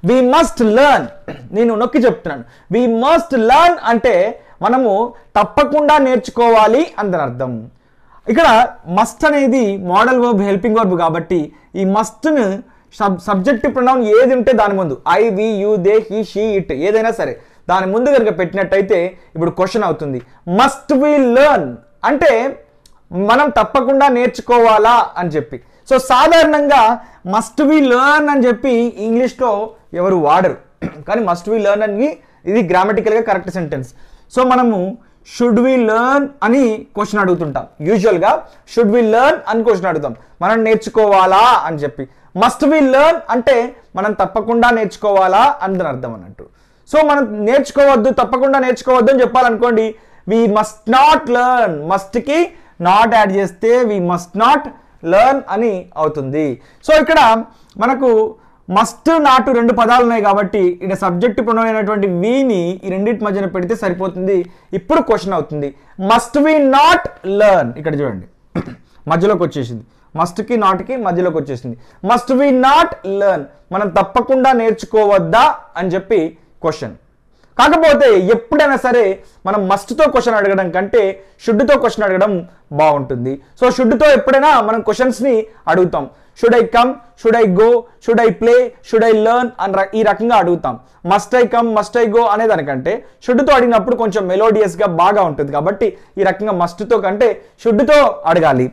We must learn, నేను నొక్కి చెప్తున్నాను, వి మస్ట్ లెర్న్ అంటే మనము తప్పకుండా నేర్చుకోవాలి అందని అర్థం. ఇక్కడ మస్ట్ అనేది మోడల్ వర్బ్, హెల్పింగ్ వర్బ్ కాబట్టి ఈ మస్ట్ను సబ్జెక్టివ్ ప్రొనౌన్ ఏది ఉంటే దాని ముందు I, we, you, they, he, she, it ఏదైనా సరే దాని ముందు కనుక పెట్టినట్టయితే ఇప్పుడు క్వశ్చన్ అవుతుంది. మస్ట్ వి లెర్న్ అంటే మనం తప్పకుండా నేర్చుకోవాలా అని చెప్పి. సో సాధారణంగా మస్ట్ వి లెర్న్ అని చెప్పి ఇంగ్లీష్లో ఎవరు వాడరు, కానీ మస్ట్ వి లెర్న్ అని ఇది గ్రామటికల్గా కరెక్ట్ సెంటెన్స్. సో మనము షుడ్ వి లెర్న్ అని క్వశ్చన్ అడుగుతుంటాం. యూజువల్గా షుడ్ వి లెర్న్ అని క్వశ్చన్ అడుగుతాం, మనం నేర్చుకోవాలా అని చెప్పి. మస్ట్ వి లెర్న్ అంటే మనం తప్పకుండా నేర్చుకోవాలా అని అర్థం అన్నట్టు. సో మనం నేర్చుకోవద్దు, తప్పకుండా నేర్చుకోవద్దు అని చెప్పాలనుకోండి, వి మస్ట్ నాట్ లెర్న్, మస్ట్కి నాట్ యాడ్ చేస్తే వి మస్ట్ నాట్ లెర్న్ అని అవుతుంది. సో ఇక్కడ మనకు మస్ట్ నాట్ రెండు పదాలు ఉన్నాయి కాబట్టి ఇక్కడ సబ్జెక్ట్ ప్రొనౌన్ అయినటువంటి విని ఈ రెండింటి మధ్యన పెడితే సరిపోతుంది. ఇప్పుడు క్వశ్చన్ అవుతుంది, మస్ట్ వి నాట్ లెర్న్. ఇక్కడ చూడండి మధ్యలోకి వచ్చేసింది, మస్ట్కి నాట్కి మధ్యలోకి వచ్చేసింది. మస్ట్ వి నాట్ లెర్న్, మనం తప్పకుండా నేర్చుకోవద్దా అని చెప్పి క్వశ్చన్. కాకపోతే ఎప్పుడైనా సరే మనం మస్ట్తో క్వశ్చన్ అడగడం కంటే షుడ్తో క్వశ్చన్ అడగడం బాగుంటుంది. సో షుడ్తో ఎప్పుడైనా మనం క్వశ్చన్స్ని అడుగుతాం. Should I come, should I go, should I play, should I learn అని ఈ రకంగా అడుగుతాం. Must I come, must I go అనే దానికంటే షుడ్తో అడిగినప్పుడు కొంచెం మెలోడియస్గా బాగా ఉంటుంది కాబట్టి ఈ రకంగా మస్ట్తో కంటే షుడ్తో అడగాలి.